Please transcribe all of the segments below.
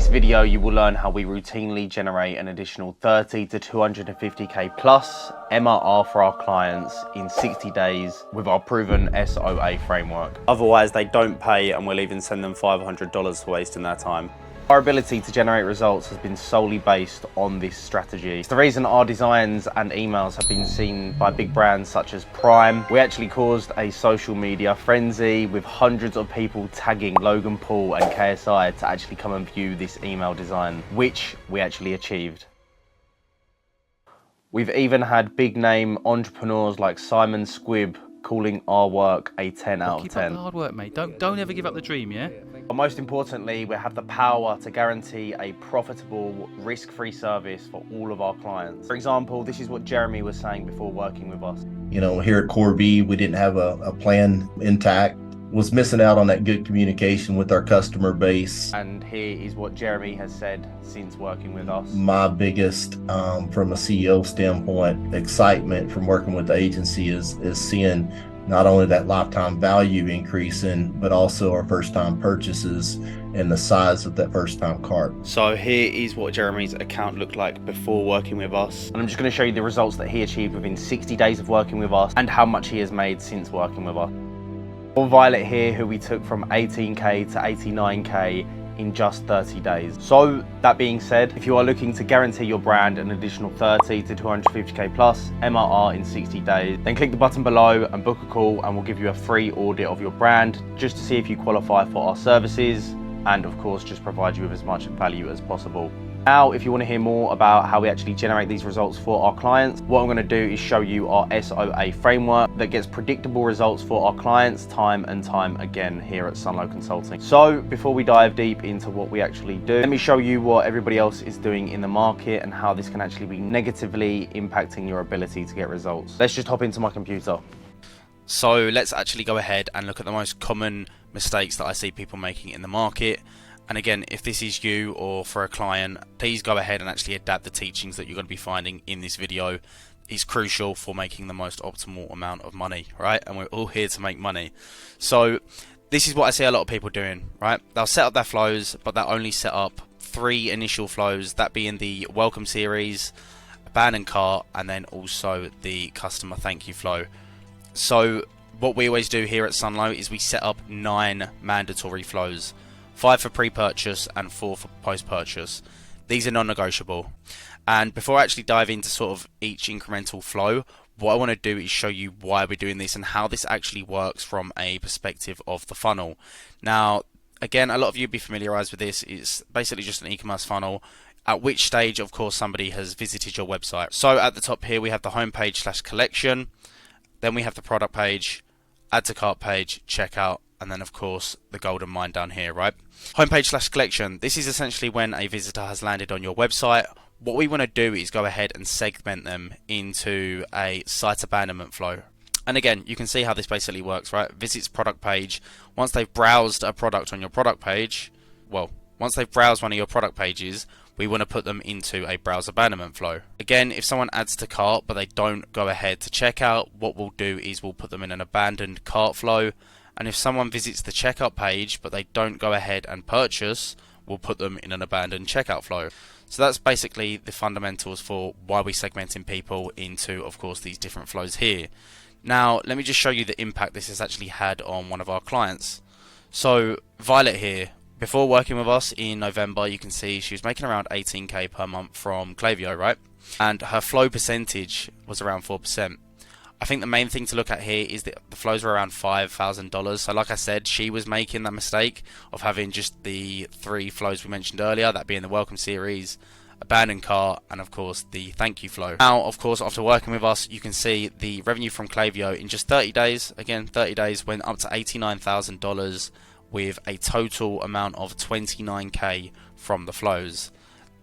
this video, you will learn how we routinely generate an additional 30 to 250k plus MRR for our clients in 60 days with our proven SOA framework. Otherwise, they don't pay and we'll even send them $500 for wasting their time. Our ability to generate results has been solely based on this strategy. It's the reason our designs and emails have been seen by big brands such as Prime. We actually caused a social media frenzy with hundreds of people tagging Logan Paul and KSI to actually come and view this email design, which we actually achieved. We've even had big name entrepreneurs like Simon Squibb calling our work a 10 out of 10. Keep up the hard work, mate. Don't ever give up the dream, yeah? But most importantly, we have the power to guarantee a profitable, risk-free service for all of our clients. For example, this is what Jeremy was saying before working with us. You know, here at Core B, we didn't have a plan intact. Was missing out on that good communication with our customer base. And here is what Jeremy has said since working with us. My biggest, from a CEO standpoint, excitement from working with the agency is seeing not only that lifetime value increasing, but also our first-time purchases and the size of that first-time cart. So here is what Jeremy's account looked like before working with us. And I'm just going to show you the results that he achieved within 60 days of working with us and how much he has made since working with us. Or Violet here, who we took from 18k to 89k in just 30 days. So that being said, if you are looking to guarantee your brand an additional 30 to 250k plus MRR in 60 days, then click the button below and book a call and we'll give you a free audit of your brand just to see if you qualify for our services and of course just provide you with as much value as possible. Now, if you want to hear more about how we actually generate these results for our clients, what I'm going to do is show you our SOA framework that gets predictable results for our clients time and time again here at Sunlow Consulting. So before we dive deep into what we actually do, let me show you what everybody else is doing in the market and how this can actually be negatively impacting your ability to get results. Let's just hop into my computer. So let's actually go ahead and look at the most common mistakes that I see people making in the market. And again, if this is you or for a client, please go ahead and actually adapt the teachings that you're going to be finding in this video. It's crucial for making the most optimal amount of money, right? And we're all here to make money. So this is what I see a lot of people doing, right? They'll set up their flows, but they'll only set up 3 initial flows, that being the welcome series, abandon cart, and then also the customer thank you flow. So what we always do here at Sunlow is we set up 9 mandatory flows. 5 for pre-purchase and 4 for post-purchase. These are non-negotiable. And before I actually dive into sort of each incremental flow, what I want to do is show you why we're doing this and how this actually works from a perspective of the funnel. Now, again, a lot of you will be familiarized with this. It's basically just an e-commerce funnel, at which stage, of course, somebody has visited your website. So at the top here, we have the homepage / collection. Then we have the product page, add to cart page, checkout, and then of course the golden mine down here, right? Homepage / collection. This is essentially when a visitor has landed on your website. What we want to do is go ahead and segment them into a site abandonment flow. And again, you can see how this basically works, right? Visits product page. Once they've browsed a product on your product page, well, once they've browsed one of your product pages, we want to put them into a browse abandonment flow. Again, if someone adds to cart but they don't go ahead to checkout, what we'll do is we'll put them in an abandoned cart flow. And if someone visits the checkout page but they don't go ahead and purchase, we'll put them in an abandoned checkout flow. So that's basically the fundamentals for why we're segmenting people into, of course, these different flows here. Now, let me just show you the impact this has actually had on one of our clients. So Violet here, before working with us in November, you can see she was making around 18k per month from Klaviyo, right? And her flow percentage was around 4%. I think the main thing to look at here is that the flows were around $5,000. So like I said, she was making that mistake of having just the 3 flows we mentioned earlier, that being the welcome series, abandoned cart, and of course the thank you flow. Now, of course, after working with us, you can see the revenue from Klaviyo in just 30 days, again 30 days, went up to $89,000 with a total amount of 29k from the flows.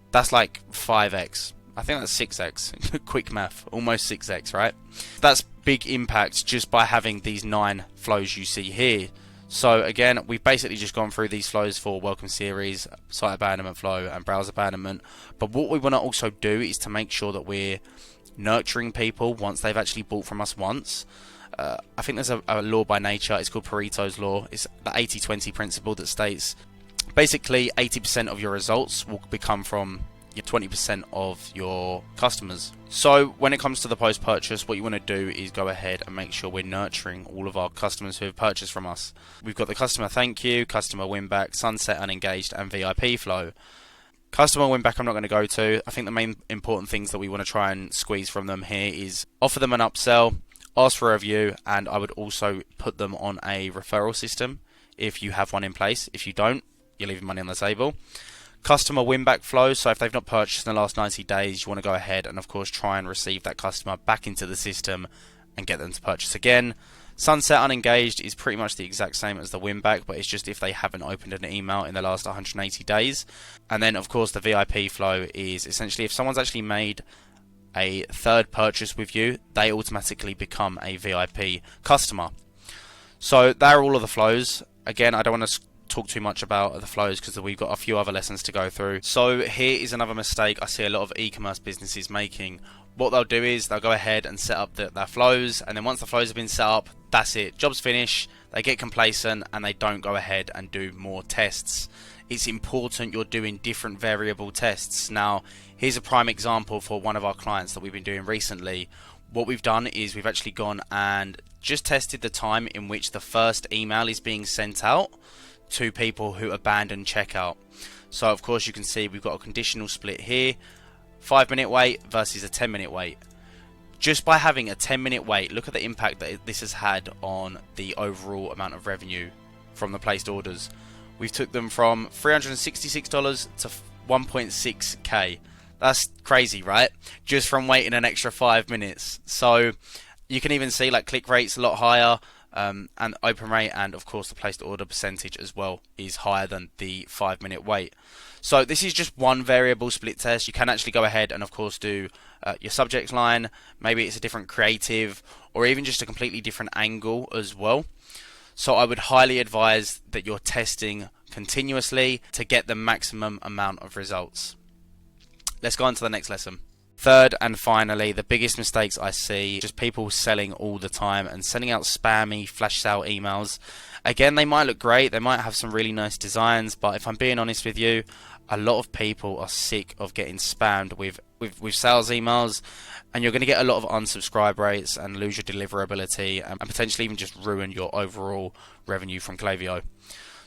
That's like 5x. I think that's 6x. Quick math, almost 6x, right? That's big impact just by having these 9 flows you see here. So again, we've basically just gone through these flows for welcome series, site abandonment flow, and browse abandonment. But what we want to also do is to make sure that we're nurturing people once they've actually bought from us once. I think there's a law by nature. It's called Pareto's law. It's the 80-20 principle that states Basically, 80% of your results will become from your 20% of your customers. So when it comes to the post-purchase, what you want to do is go ahead and make sure we're nurturing all of our customers who have purchased from us. We've got the customer thank you, customer win back, sunset unengaged, and VIP flow. Customer win back I'm not going to go to. I think the main important things that we want to try and squeeze from them here is offer them an upsell, ask for a review, and I would also put them on a referral system if you have one in place. If you don't, you're leaving money on the table. Customer win back flow, so if they've not purchased in the last 90 days, you want to go ahead and of course try and receive that customer back into the system and get them to purchase again. Sunset unengaged is pretty much the exact same as the win back, but it's just if they haven't opened an email in the last 180 days. And then of course the VIP flow is essentially if someone's actually made a third purchase with you, they automatically become a VIP customer. So there are all of the flows. Again, I don't want to talk too much about the flows because we've got a few other lessons to go through. So here is another mistake I see a lot of e-commerce businesses making. What they'll do is they'll go ahead and set up their flows, and then once the flows have been set up, that's it, job's finished. They get complacent and they don't go ahead and do more tests. It's important you're doing different variable tests. Now here's a prime example for one of our clients that we've been doing recently. What we've done is we've actually gone and just tested the time in which the first email is being sent out to people who abandon checkout. So of course you can see we've got a conditional split here, 5-minute wait versus a 10-minute wait. Just by having a 10-minute wait, look at the impact that this has had on the overall amount of revenue from the placed orders. We've took them from $366 to 1.6k. That's crazy, right? Just from waiting an extra 5 minutes. So you can even see like click rates a lot higher, and open rate, and of course the placed order percentage as well is higher than the 5-minute wait. So this is just one variable split test. You can actually go ahead and of course do your subject line, maybe it's a different creative or even just a completely different angle as well. So I would highly advise that you're testing continuously to get the maximum amount of results. Let's go on to the next lesson. Third and finally, the biggest mistakes I see, just people selling all the time and sending out spammy flash sale emails. Again, they might look great, they might have some really nice designs, but if I'm being honest with you, a lot of people are sick of getting spammed with sales emails, and you're going to get a lot of unsubscribe rates and lose your deliverability and potentially even just ruin your overall revenue from Klaviyo.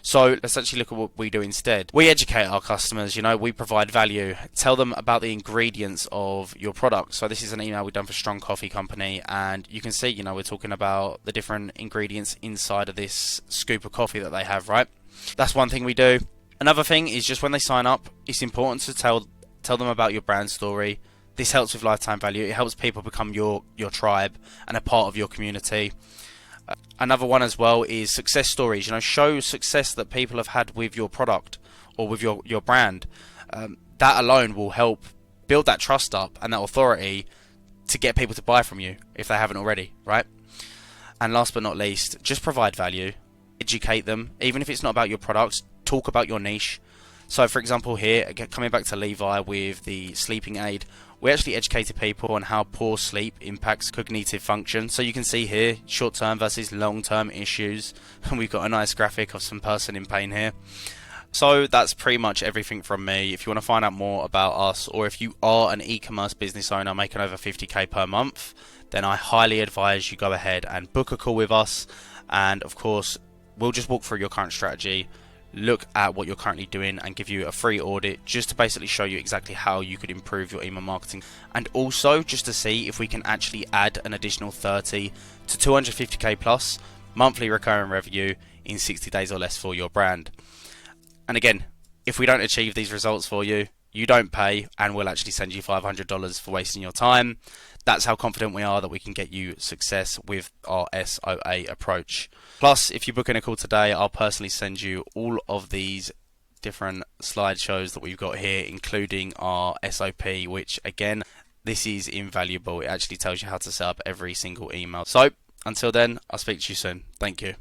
So let's actually look at what we do instead. We educate our customers, we provide value. Tell them about the ingredients of your product. So this is an email we've done for Strong Coffee Company, and you can see, we're talking about the different ingredients inside of this scoop of coffee that they have, right? That's one thing we do. Another thing is just when they sign up, it's important to tell them about your brand story. This helps with lifetime value. It helps people become your tribe and a part of your community. Another one as well is success stories. Show success that people have had with your product or with your brand. That alone will help build that trust up and that authority to get people to buy from you if they haven't already, right? And last but not least, just provide value. Educate them. Even if it's not about your product, talk about your niche. So for example here, again, coming back to Levi with the sleeping aid, we actually educated people on how poor sleep impacts cognitive function. So you can see here, short-term versus long-term issues. And we've got a nice graphic of some person in pain here. So that's pretty much everything from me. If you want to find out more about us, or if you are an e-commerce business owner making over 50k per month, then I highly advise you go ahead and book a call with us. And of course, we'll just walk through your current strategy, look at what you're currently doing, and give you a free audit just to basically show you exactly how you could improve your email marketing, and also just to see if we can actually add an additional 30 to 250k plus monthly recurring revenue in 60 days or less for your brand. And again, if we don't achieve these results for you, you don't pay, and we'll actually send you $500 for wasting your time. That's how confident we are that we can get you success with our SOA approach. Plus, if you book in a call today, I'll personally send you all of these different slideshows that we've got here, including our SOP, which again, this is invaluable. It actually tells you how to set up every single email. So until then, I'll speak to you soon. Thank you.